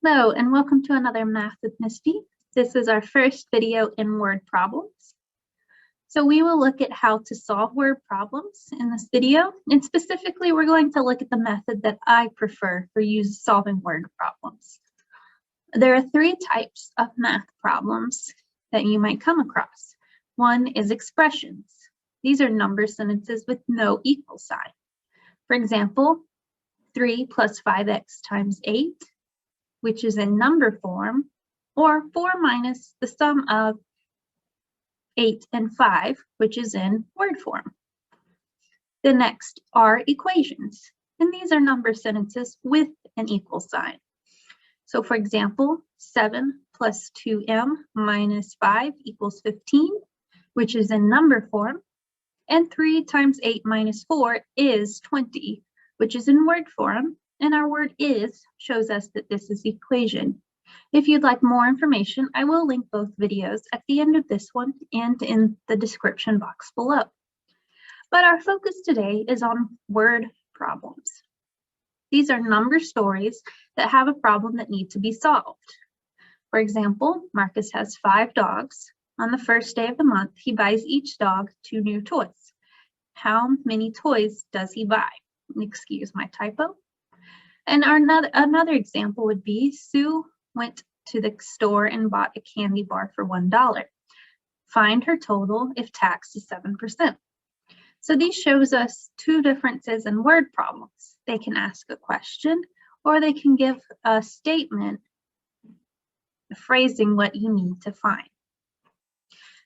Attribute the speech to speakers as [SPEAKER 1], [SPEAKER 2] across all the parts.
[SPEAKER 1] Hello, and welcome to another Math with Misty. This is our first video in word problems. So we will look at how to solve word problems in this video, and specifically we're going to look at the method that I prefer for solving word problems. There are three types of math problems that you might come across. One is expressions. These are number sentences with no equal sign. For example, 3 plus 5x times 8, which is in number form, or 4 minus the sum of 8 and 5, which is in word form. The next are equations, and these are number sentences with an equal sign. So for example, 7 plus 2m minus 5 equals 15, which is in number form, and 3 times 8 minus 4 is 20, which is in word form, and our word is shows us that this is the equation. If you'd like more information, I will link both videos at the end of this one and in the description box below. But our focus today is on word problems. These are number stories that have a problem that need to be solved. For example, Marcus has 5 dogs. On the first day of the month, he buys each dog 2 new toys. How many toys does he buy? Excuse my typo. And another example would be Sue went to the store and bought a candy bar for $1. Find her total if taxed is 7%. So these shows us two differences in word problems. They can ask a question or they can give a statement phrasing what you need to find.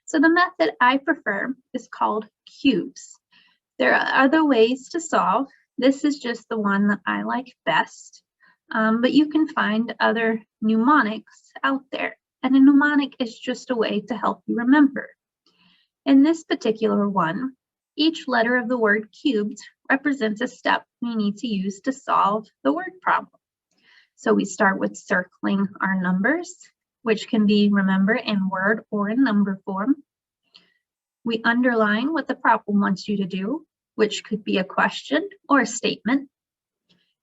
[SPEAKER 1] So the method I prefer is called cubes. There are other ways to solve. This is just the one that I like best, but you can find other mnemonics out there. And a mnemonic is just a way to help you remember. In this particular one, each letter of the word cubed represents a step we need to use to solve the word problem. So we start with circling our numbers, which can be remembered in word or in number form. We underline what the problem wants you to do, which could be a question or a statement.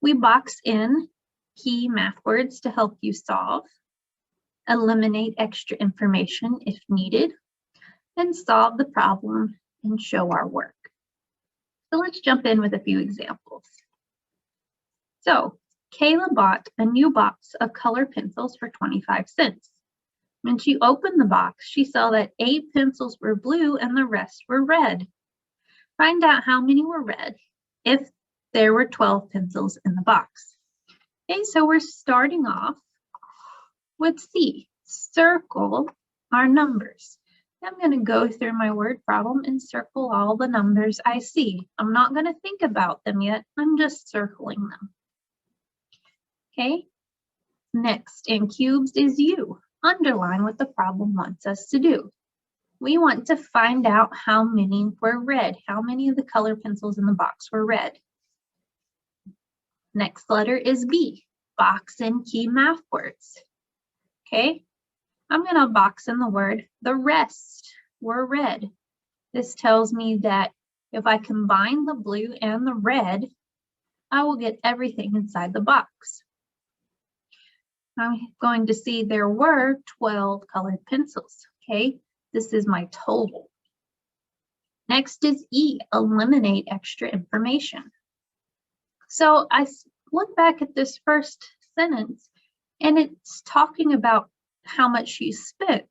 [SPEAKER 1] We box in key math words to help you solve, eliminate extra information if needed, and solve the problem and show our work. So let's jump in with a few examples. So Kayla bought a new box of color pencils for 25 cents. When she opened the box, she saw that 8 pencils were blue and the rest were red. Find out how many were red if there were 12 pencils in the box. Okay, so we're starting off with C, circle our numbers. I'm going to go through my word problem and circle all the numbers I see. I'm not going to think about them yet. I'm just circling them. Okay, next in cubes is U. Underline what the problem wants us to do. We want to find out how many were red, how many of the color pencils in the box were red. Next letter is B, box in key math words. Okay, I'm going to box in the word the rest were red. This tells me that if I combine the blue and the red, I will get everything inside the box. I'm going to see there were 12 colored pencils. Okay, this is my total. Next is E, eliminate extra information. So I look back at this first sentence and it's talking about how much you spent.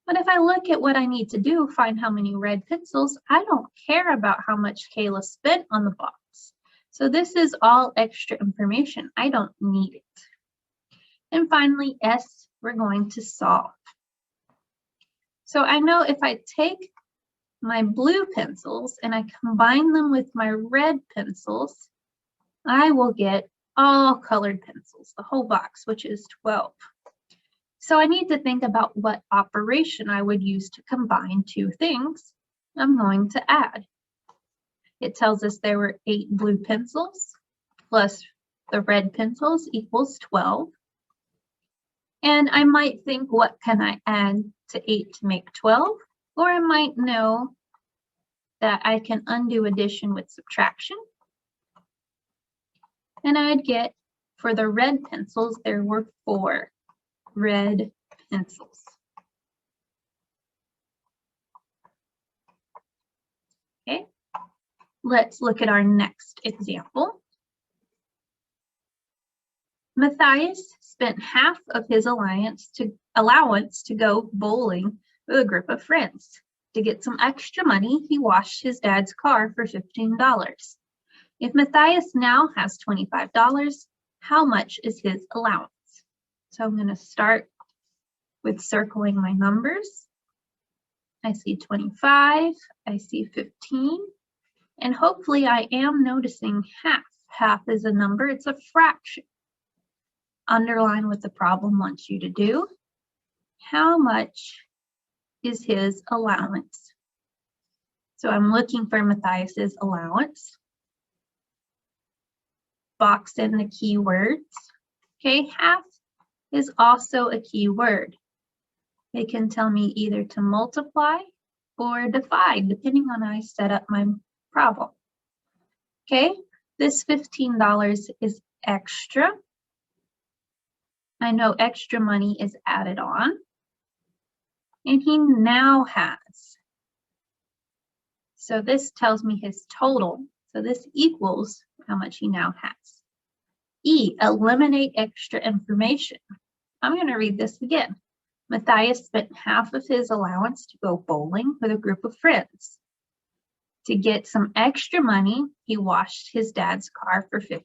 [SPEAKER 1] But if I look at what I need to do, find how many red pencils, I don't care about how much Kayla spent on the box. So this is all extra information. I don't need it. And finally, S, we're going to solve. So I know if I take my blue pencils and I combine them with my red pencils, I will get all colored pencils, the whole box, which is 12. So I need to think about what operation I would use to combine two things. I'm going to add. It tells us there were 8 blue pencils plus the red pencils equals 12. And I might think, what can I add to 8 to make 12? Or I might know that I can undo addition with subtraction. And I'd get For the red pencils, there were 4 red pencils. Okay, let's look at our next example. Matthias spent half of his allowance to go bowling with a group of friends. To get some extra money, he washed his dad's car for $15. If Matthias now has $25, how much is his allowance? So I'm going to start with circling my numbers. I see 25, I see 15, and hopefully I am noticing half. Half is a number, it's a fraction. Underline what the problem wants you to do. How much is his allowance? So I'm looking for Matthias's allowance. Box in the keywords. Okay, half is also a keyword. They can tell me either to multiply or divide, depending on how I set up my problem. Okay, this $15 is extra. I know extra money is added on. And he now has. So this tells me his total. So this equals how much he now has. E, eliminate extra information. I'm going to read this again. Matthias spent half of his allowance to go bowling with a group of friends. To get some extra money, he washed his dad's car for $15.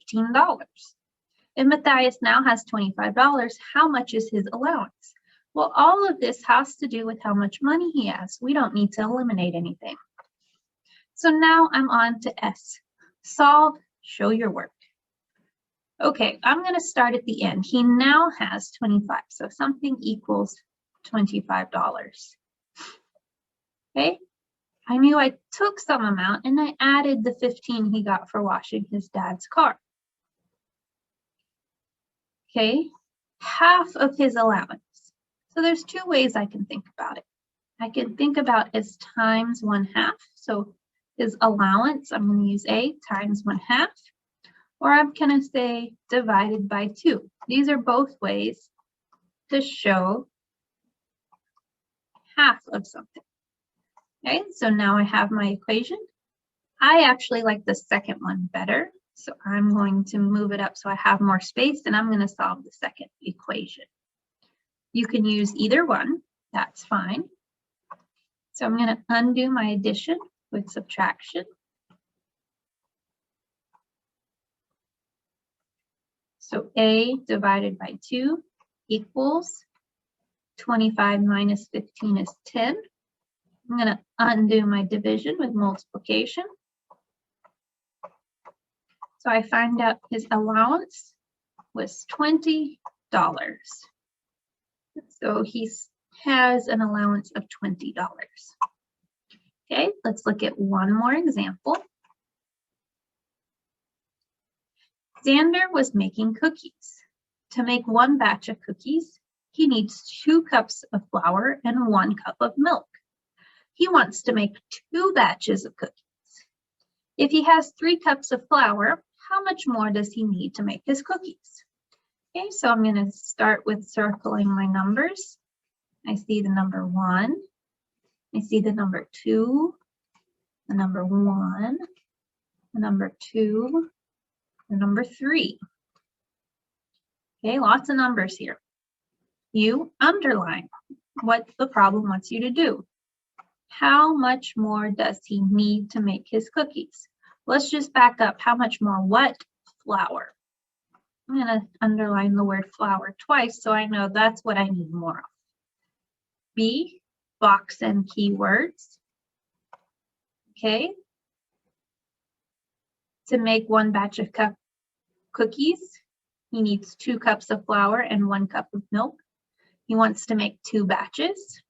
[SPEAKER 1] If Matthias now has $25, how much is his allowance? Well, all of this has to do with how much money he has. We don't need to eliminate anything. So now I'm on to S. Solve, show your work. Okay, I'm going to start at the end. He now has 25, so something equals $25. Okay, I knew I took some amount and I added the 15 he got for washing his dad's car. Okay, half of his allowance. So there's 2 ways I can think about it. I can think about as times 1/2. So his allowance, I'm going to use A times 1/2. Or I'm going to say divided by 2. These are both ways to show half of something. Okay, so now I have my equation. I actually like the second one better. So I'm going to move it up so I have more space, and I'm going to solve the second equation. You can use either one, that's fine. So I'm going to undo my addition with subtraction. So A divided by 2 equals 25 minus 15 is 10. I'm going to undo my division with multiplication. So I find out his allowance was $20. So he has an allowance of $20. Okay, let's look at one more example. Xander was making cookies. To make 1 batch of cookies, he needs 2 cups of flour and 1 cup of milk. He wants to make 2 batches of cookies. If he has 3 cups of flour, how much more does he need to make his cookies? Okay, so I'm going to start with circling my numbers. I see the number 1. I see the number 2, the number 1, the number 2, the number 3. Okay, lots of numbers here. You underline what the problem wants you to do. How much more does he need to make his cookies? Let's just back up. How much more what? Flour. I'm going to underline the word flour twice so I know that's what I need more of. B, box and keywords. Okay. To make 1 batch of cookies, he needs 2 cups of flour and 1 cup of milk. He wants to make 2 batches.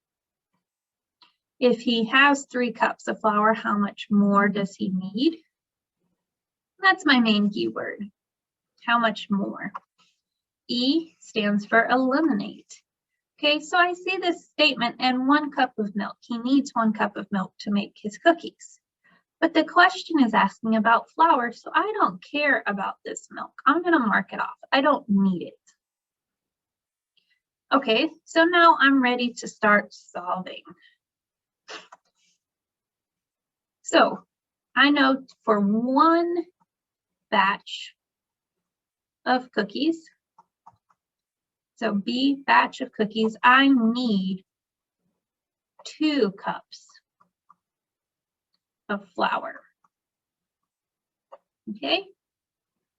[SPEAKER 1] If he has 3 cups of flour, how much more does he need? That's my main keyword. How much more? E stands for eliminate. Okay, so I see this statement and 1 cup of milk. He needs 1 cup of milk to make his cookies. But the question is asking about flour, so I don't care about this milk. I'm going to mark it off. I don't need it. Okay, so now I'm ready to start solving. So I know for one batch of cookies, so B batch of cookies, I need 2 cups of flour. Okay,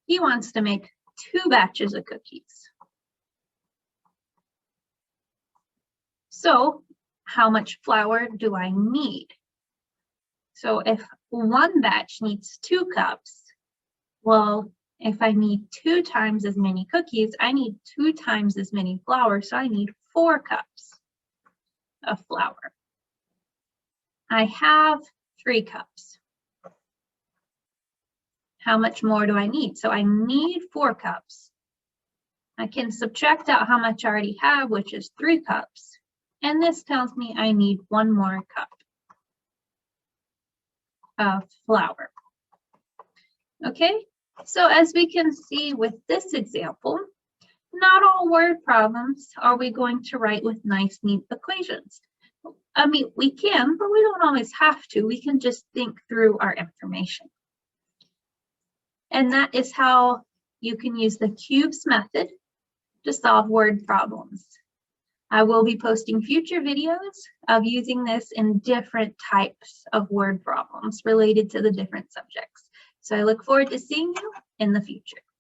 [SPEAKER 1] he wants to make 2 batches of cookies. So how much flour do I need? So if one batch needs 2 cups, well, if I need 2 times as many cookies, I need 2 times as many flour, so I need 4 cups of flour. I have 3 cups. How much more do I need? So I need 4 cups. I can subtract out how much I already have, which is 3 cups. And this tells me I need 1 more cup of flour. Okay, so as we can see with this example, not all word problems are we going to write with nice, neat equations. I mean, we can, but we don't always have to. We can just think through our information. And that is how you can use the cubes method to solve word problems. I will be posting future videos of using this in different types of word problems related to the different subjects. So I look forward to seeing you in the future.